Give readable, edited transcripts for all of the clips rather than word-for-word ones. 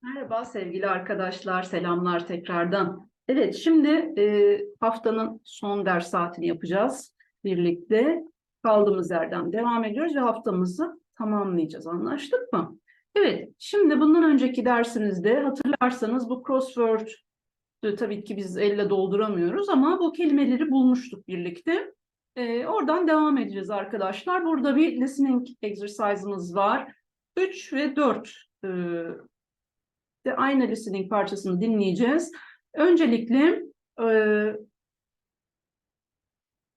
Merhaba sevgili arkadaşlar, selamlar tekrardan. Evet, şimdi haftanın son ders saatini yapacağız birlikte. Kaldığımız yerden devam ediyoruz ve haftamızı tamamlayacağız. Anlaştık mı? Evet, şimdi bundan önceki dersimizde hatırlarsanız bu crossword'ü tabii ki biz elle dolduramıyoruz ama bu kelimeleri bulmuştuk birlikte. Oradan devam edeceğiz arkadaşlar. Burada bir listening exercise'ımız var. 3 ve 4 de aynı listening parçasını dinleyeceğiz. Öncelikle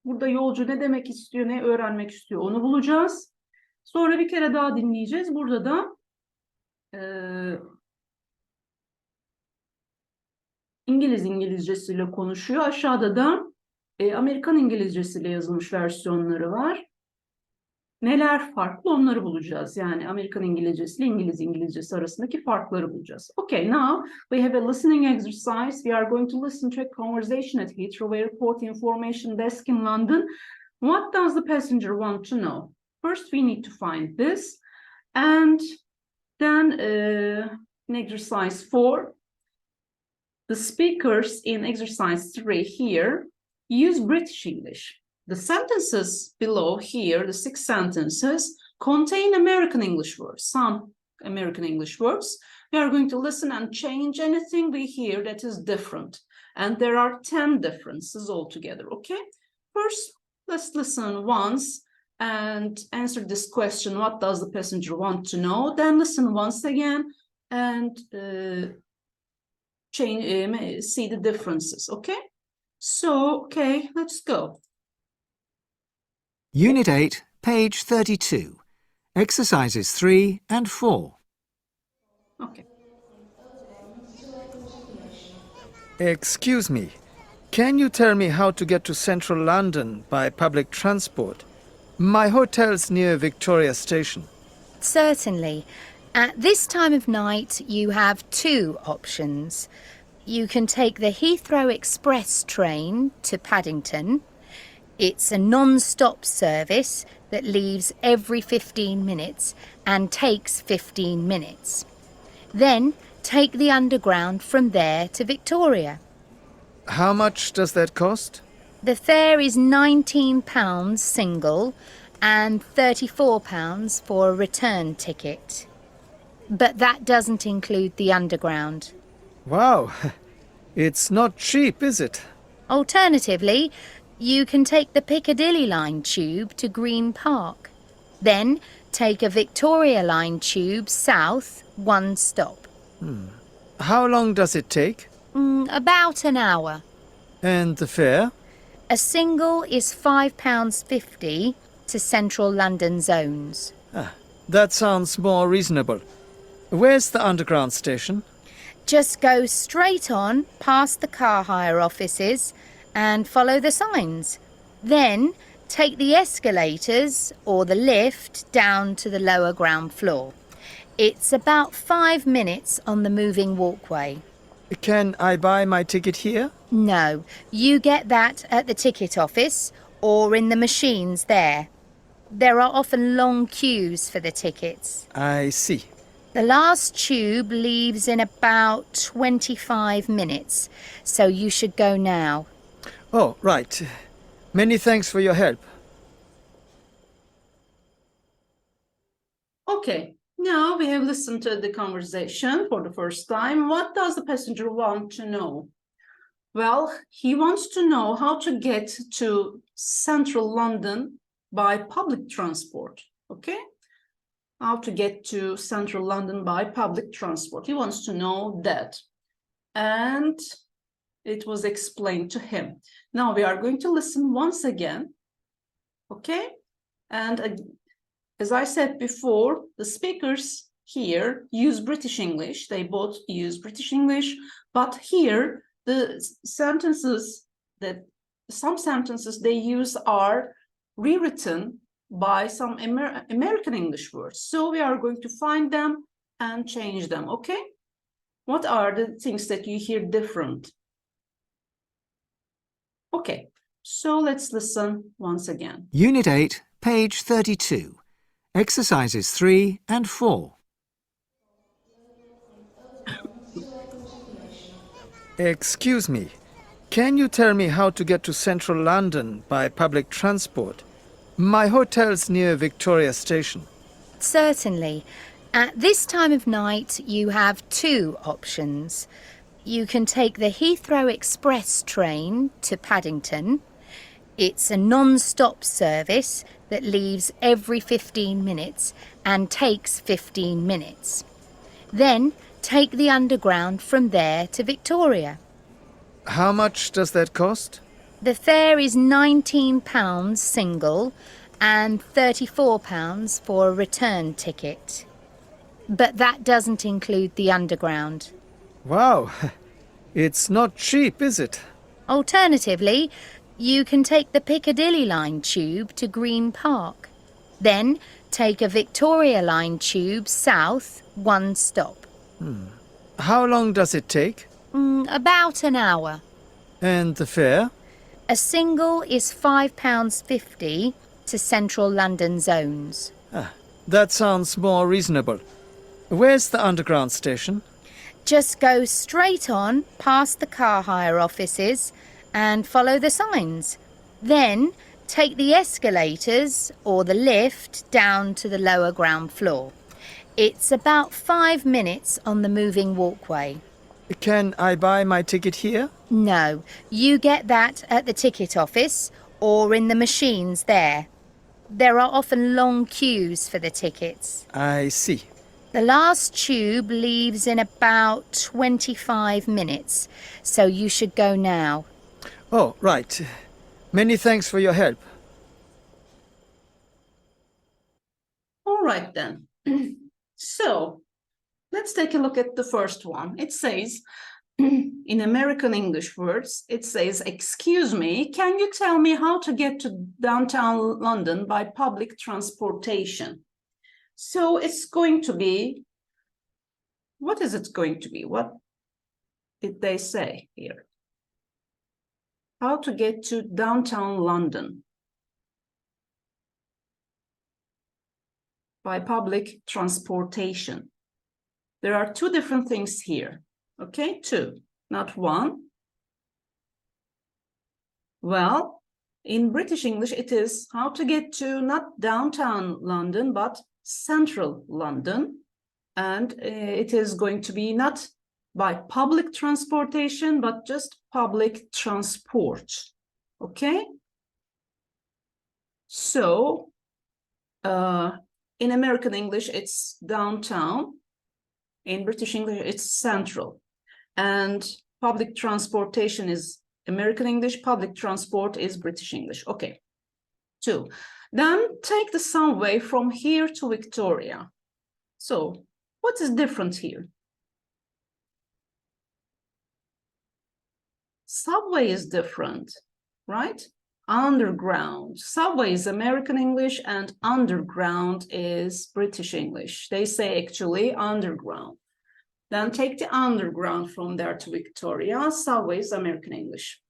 burada yolcu ne demek istiyor, ne öğrenmek istiyor onu bulacağız. Sonra bir kere daha dinleyeceğiz. Burada da İngilizcesiyle konuşuyor. Aşağıda da Amerikan İngilizcesiyle yazılmış versiyonları var. Neler farklı onları bulacağız. Yani Amerikan İngilizcesi ile İngiliz İngilizcesi arasındaki farkları bulacağız. Okay, now we have a listening exercise. We are going to listen to a conversation at Heathrow Airport Information Desk in London. What does the passenger want to know? First, we need to find this. And then in exercise 4, the speakers in exercise 3 here use British English. The sentences below here, the 6 sentences, contain American English words, some American English words. We are going to listen and change anything we hear that is different. And there are 10 differences altogether, okay? First, let's listen once and answer this question, what does the passenger want to know? Then listen once again and see the differences, okay? So, okay, let's go. Unit 8, page 32. Exercises 3 and 4. Okay. Excuse me, can you tell me how to get to central London by public transport? My hotel's near Victoria Station. Certainly. At this time of night, you have two options. You can take the Heathrow Express train to Paddington. It's a non-stop service that leaves every 15 minutes and takes 15 minutes. Then take the underground from there to Victoria. How much does that cost? The fare is £19 single and £34 for a return ticket. But that doesn't include the underground. Wow, it's not cheap, is it? Alternatively, you can take the Piccadilly line tube to Green Park. Then take a Victoria line tube south, one stop. How long does it take? About an hour. And the fare? A single is £5.50 to central London zones. That sounds more reasonable. Where's the underground station? Just go straight on past the car hire offices and follow the signs. Then take the escalators or the lift down to the lower ground floor. It's about 5 minutes on the moving walkway. Can I buy my ticket here? No, you get that at the ticket office or in the machines there. There are often long queues for the tickets. I see. The last tube leaves in about 25 minutes, so you should go now. Oh, right. Many thanks for your help. Okay, now we have listened to the conversation for the first time. What does the passenger want to know? Well, he wants to know how to get to central London by public transport, okay? How to get to central London by public transport. He wants to know that. And it was explained to him. Now we are going to listen once again, okay? And as I said before, the speakers here use British English. They both use British English, but here some sentences they use are rewritten by some American English words. So we are going to find them and change them, okay? What are the things that you hear different? Okay, so let's listen once again. Unit 8, page 32. Exercises 3 and 4. Excuse me, can you tell me how to get to central London by public transport? My hotel's near Victoria Station. Certainly. At this time of night, you have two options. You can take the Heathrow Express train to Paddington. It's a non-stop service that leaves every 15 minutes and takes 15 minutes. Then take the underground from there to Victoria. How much does that cost? The fare is £19 single and £34 for a return ticket. But that doesn't include the underground. Wow, it's not cheap, is it? Alternatively, you can take the Piccadilly line tube to Green Park. Then take a Victoria line tube south, one stop. How long does it take? About an hour. And the fare? A single is £5.50 to central London zones. That sounds more reasonable. Where's the underground station? Just go straight on past the car hire offices and follow the signs. Then take the escalators or the lift down to the lower ground floor. It's about 5 minutes on the moving walkway. Can I buy my ticket here? No, you get that at the ticket office or in the machines there. There are often long queues for the tickets. I see. The last tube leaves in about 25 minutes, so you should go now. Oh, right. Many thanks for your help. All right then. So let's take a look at the first one. It says, in American English words, it says, excuse me, can you tell me how to get to downtown London by public transportation? So it's going to be, what is it going to be? What did they say here? How to get to downtown London by public transportation. There are two different things here, okay? Two, not one. Well, in British English, it is how to get to not downtown London, but central London. And it is going to be not by public transportation, but just public transport, okay? So, in American English, it's downtown. In British English, it's central. And public transportation is American English, public transport is British English. Okay. Two. Then take the subway from here to Victoria. So what is different here? Subway is different, right? Underground. Subway is American English and underground is British English. They say actually underground. Then take the underground from there to Victoria. Subway is American English.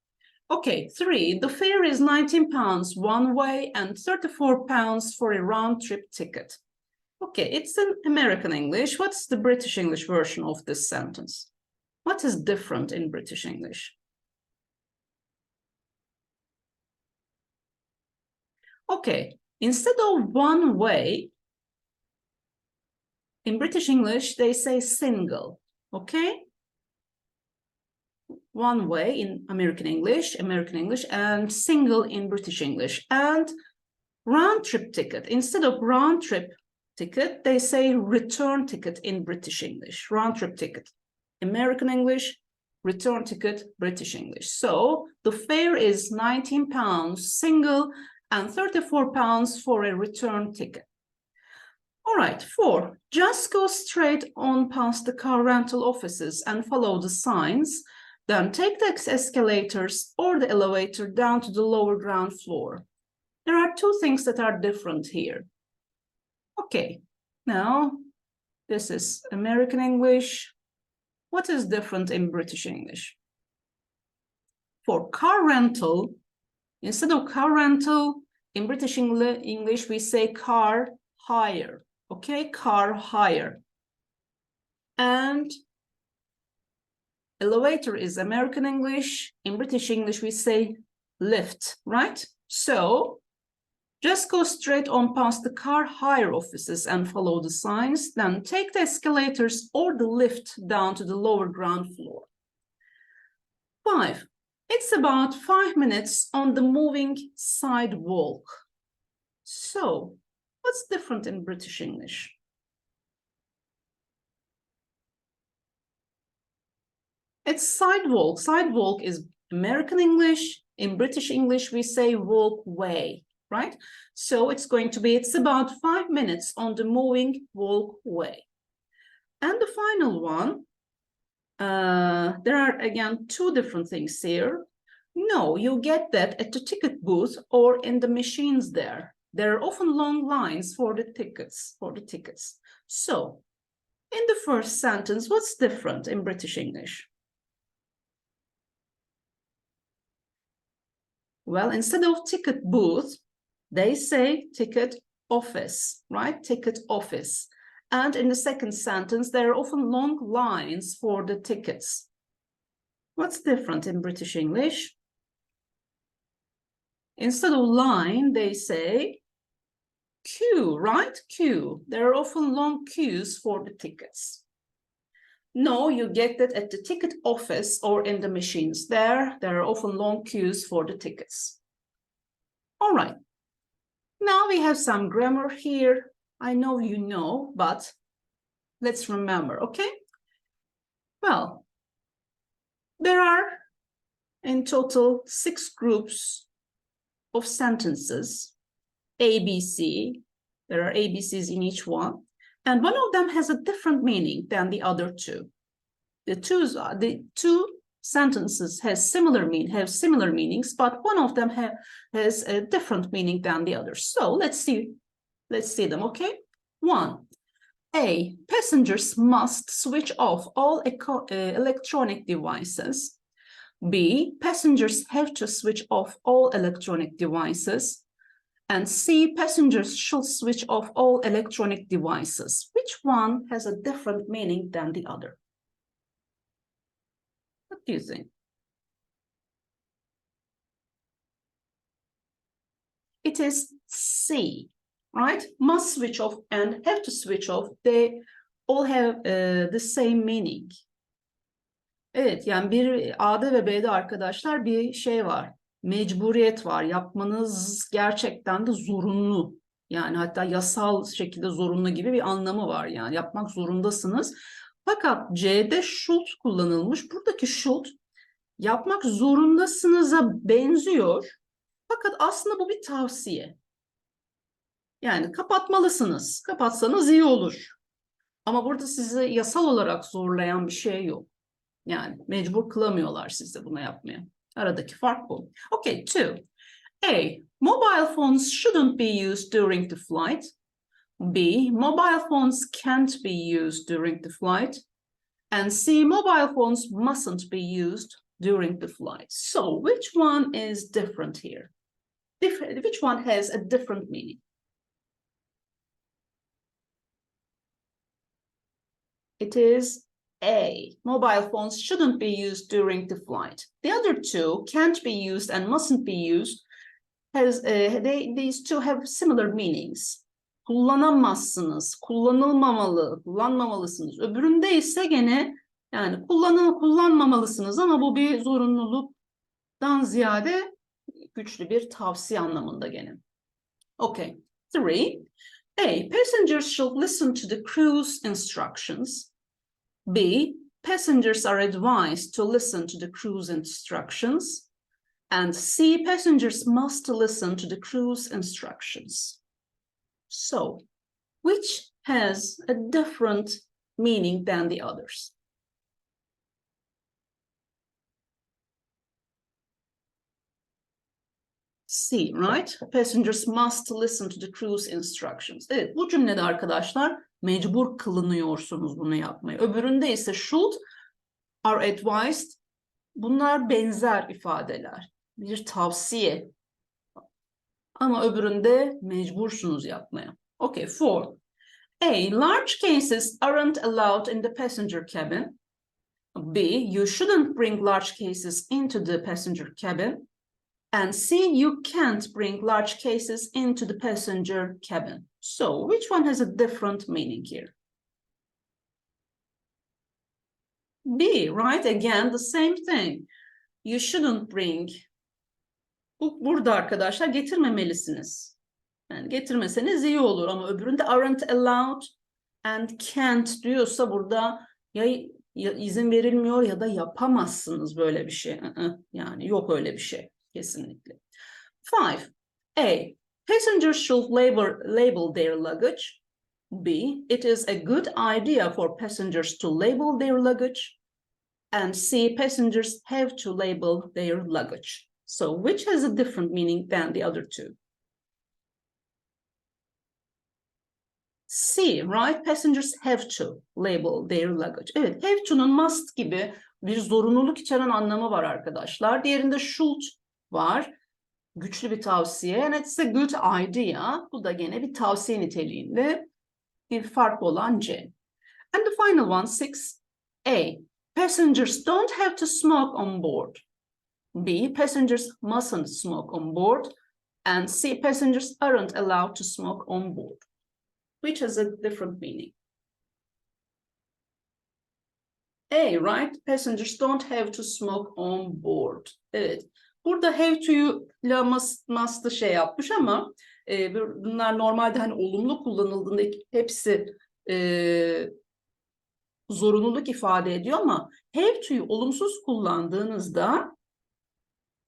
Okay, three, the fare is £19 one way and £34 for a round trip ticket. Okay, it's in American English. What's the British English version of this sentence? What is different in British English? Okay, instead of one way, in British English, they say single, okay? One way in American English, and single in British English. And round trip ticket, instead of round trip ticket, they say return ticket in British English. Round trip ticket, American English, return ticket, British English. So the fare is £19 single and £34 for a return ticket. All right, four, just go straight on past the car rental offices and follow the signs. Then take the escalators or the elevator down to the lower ground floor. There are two things that are different here. Okay, now this is American English. What is different in British English? For car rental, instead of car rental, in British English, we say car hire, okay? Car hire. And Elevator is American English. In British English, we say lift, right? So just go straight on past the car hire offices and follow the signs. Then take the escalators or the lift down to the lower ground floor. 5. It's about 5 minutes on the moving sidewalk. So what's different in British English? It's sidewalk. Sidewalk is American English. In British English, we say walkway, right? So it's going to be, it's about 5 minutes on the moving walkway. And the final one, there are again 2 different things here. No, you get that at the ticket booth or in the machines there. There are often long lines for the tickets, So in the first sentence, what's different in British English? Well, instead of ticket booth, they say ticket office, right? Ticket office. And in the second sentence, there are often long lines for the tickets. What's different in British English? Instead of line, they say queue, right? Queue. There are often long queues for the tickets. No, you get that at the ticket office or in the machines there. There are often long queues for the tickets. All right. Now we have some grammar here. I know you know, but let's remember, okay? Well, there are in total 6 groups of sentences, ABC. There are ABCs in each one. And one of them has a different meaning than the other 2. The two sentences have similar meanings, but one of them has a different meaning than the other. So let's see them, okay? 1. A. Passengers must switch off all electronic devices. B. Passengers have to switch off all electronic devices. And C. Passengers should switch off all electronic devices. Which one has a different meaning than the other? What do you think? It is C, right? Must switch off and have to switch off. They all have the same meaning. Evet, yani bir A'da ve B'de arkadaşlar bir şey var. Mecburiyet var. Yapmanız gerçekten de zorunlu. Yani hatta yasal şekilde zorunlu gibi bir anlamı var. Yani yapmak zorundasınız. Fakat C'de should kullanılmış. Buradaki should yapmak zorundasınıza benziyor. Fakat aslında bu bir tavsiye. Yani kapatmalısınız. Kapatsanız iyi olur. Ama burada sizi yasal olarak zorlayan bir şey yok. Yani mecbur kılamıyorlar sizi buna yapmaya. Aradaki fark bu. Okay, 2. A. Mobile phones shouldn't be used during the flight. B. Mobile phones can't be used during the flight. And C. Mobile phones mustn't be used during the flight. So, which one is different here? Which one has a different meaning? It is A. Mobile phones shouldn't be used during the flight. The other 2, can't be used and mustn't be used, these 2 have similar meanings. Kullanamazsınız, kullanılmamalı, kullanmamalısınız. Öbüründe ise gene yani kullanmamalısınız ama bu bir zorunluluktan ziyade güçlü bir tavsiye anlamında gene. Okay. 3. A. Passengers should listen to the crew's instructions. B. Passengers are advised to listen to the crew's instructions. And C. Passengers must listen to the crew's instructions. So, which has a different meaning than the others? C, right? Passengers must listen to the crew's instructions. Evet, bu cümlede arkadaşlar mecbur kılınıyorsunuz bunu yapmaya. Öbüründe ise should, are advised. Bunlar benzer ifadeler. Bir tavsiye. Ama öbüründe mecbursunuz yapmaya. Okay, 4. A. Large cases aren't allowed in the passenger cabin. B, you shouldn't bring large cases into the passenger cabin. And C, you can't bring large cases into the passenger cabin. So which one has a different meaning here? B, right? Again, the same thing. You shouldn't bring. Burada arkadaşlar getirmemelisiniz. Yani getirmeseniz iyi olur ama öbüründe aren't allowed and can't diyorsa burada ya izin verilmiyor ya da yapamazsınız böyle bir şey. Yani yok öyle bir şey kesinlikle. 5. A. Passengers should label their luggage. B. It is a good idea for passengers to label their luggage. And C. Passengers have to label their luggage. So which has a different meaning than the other two? C, right? Passengers have to label their luggage. Evet, have to'nun must gibi bir zorunluluk içeren anlamı var arkadaşlar. Diğerinde should var. Güçlü bir tavsiye. And it's a good idea. Bu da gene bir tavsiye niteliğinde bir fark olan C. And the final one, 6A. Passengers don't have to smoke on board. B, passengers mustn't smoke on board. And C, passengers aren't allowed to smoke on board. Which has a different meaning? A, right? Passengers don't have to smoke on board. Evet. Burada have to'yu la must'ı şey yapmış ama bunlar normalde hani olumlu kullanıldığında hepsi zorunluluk ifade ediyor ama have to'yu olumsuz kullandığınızda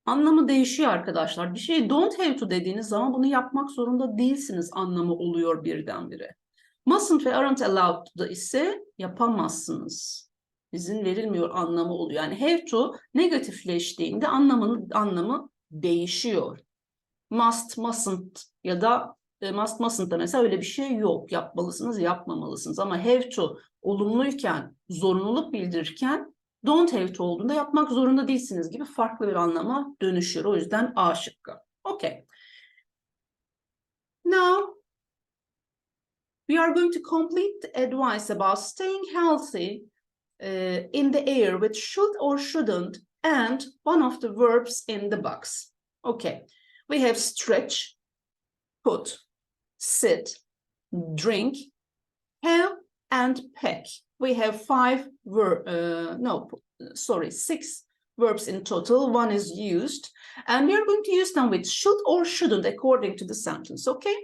anlamı değişiyor arkadaşlar. Bir şey don't have to dediğiniz zaman bunu yapmak zorunda değilsiniz anlamı oluyor birdenbire. Mustn't ve aren't allowed da ise yapamazsınız. İzin verilmiyor anlamı oluyor. Yani have to negatifleştiğinde anlamı değişiyor. Must, mustn't ya da mustn'ta mesela öyle bir şey yok. Yapmalısınız, yapmamalısınız. Ama have to olumluyken, zorunluluk bildirirken don't have to olduğunda yapmak zorunda değilsiniz gibi farklı bir anlama dönüşüyor. O yüzden A şıkkı. Okay. Now, we are going to complete the advice about staying healthy in the air with should or shouldn't and one of the verbs in the box. Okay. We have stretch, put, sit, drink, have, and pack. We have 6 verbs in total. One is used, and we are going to use them with should or shouldn't according to the sentence, okay?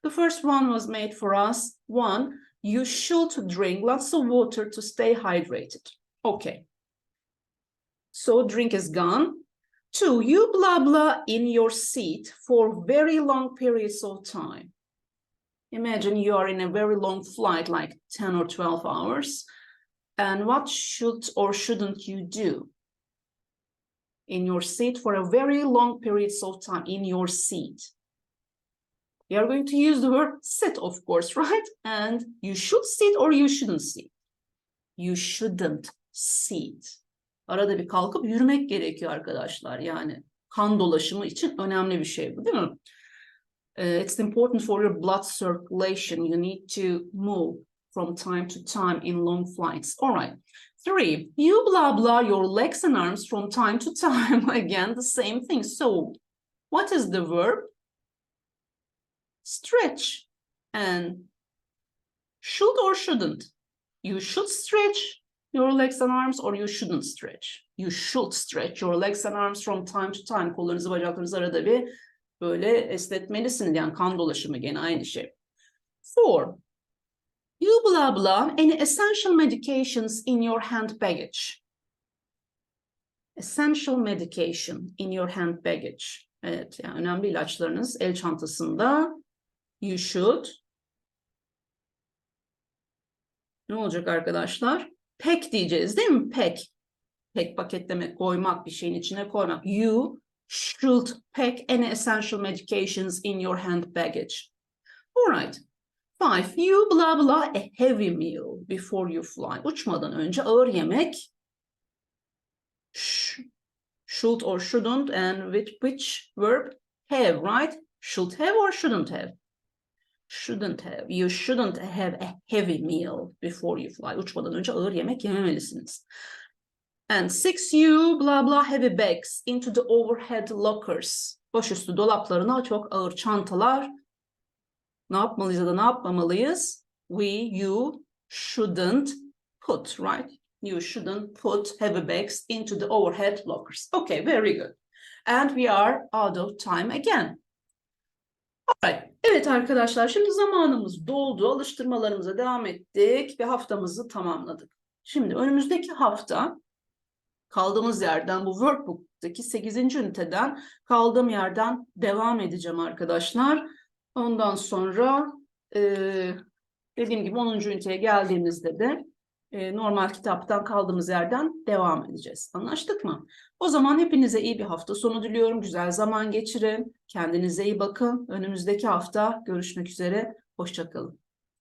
The first one was made for us. 1, you should drink lots of water to stay hydrated. Okay. So drink is gone. 2, you blah blah in your seat for very long periods of time. Imagine you are in a very long flight, like 10 or 12 hours. And what should or shouldn't you do? In your seat for a very long periods of time, in your seat. We are going to use the word sit, of course, right? And you should sit or you shouldn't sit. You shouldn't sit. Arada bir kalkıp yürümek gerekiyor arkadaşlar. Yani kan dolaşımı için önemli bir şey bu, değil mi? It's important for your blood circulation. You need to move from time to time in long flights. All right. 3, you blah blah your legs and arms from time to time. Again, the same thing. So, what is the verb? Stretch. And should or shouldn't? You should stretch your legs and arms or you shouldn't stretch. You should stretch your legs and arms from time to time. Kollarınızı, bacaklarınızı arada bir böyle esnetmelisiniz. Yani kan dolaşımı gene aynı şey. 4. You blah blah any essential medications in your hand baggage. Essential medication in your hand baggage. Evet, yani önemli ilaçlarınız el çantasında. You should. Ne olacak arkadaşlar? Pack diyeceğiz değil mi? Pack. Pack paketlemek, koymak, bir şeyin içine koymak. You should pack any essential medications in your hand baggage. All right. 5. You blah blah a heavy meal before you fly. Uçmadan önce ağır yemek. Should or shouldn't and with which verb? Have, right? Should have or shouldn't have? Shouldn't have. You shouldn't have a heavy meal before you fly. Uçmadan önce ağır yemek yememelisiniz. And 6, you blah blah heavy bags into the overhead lockers. Başüstü dolaplarına çok ağır çantalar. Ne yapmalıyız ya da ne yapmamalıyız? We, you shouldn't put, right? You shouldn't put heavy bags into the overhead lockers. Okay, very good. And we are out of time again. Alright. Evet arkadaşlar, şimdi zamanımız doldu. Alıştırmalarımıza devam ettik ve haftamızı tamamladık. Şimdi önümüzdeki hafta kaldığımız yerden, bu workbook'taki 8. üniteden kaldığım yerden devam edeceğim arkadaşlar. Ondan sonra dediğim gibi 10. üniteye geldiğimizde de normal kitaptan kaldığımız yerden devam edeceğiz. Anlaştık mı? O zaman hepinize iyi bir hafta sonu diliyorum. Güzel zaman geçirin. Kendinize iyi bakın. Önümüzdeki hafta görüşmek üzere. Hoşça kalın.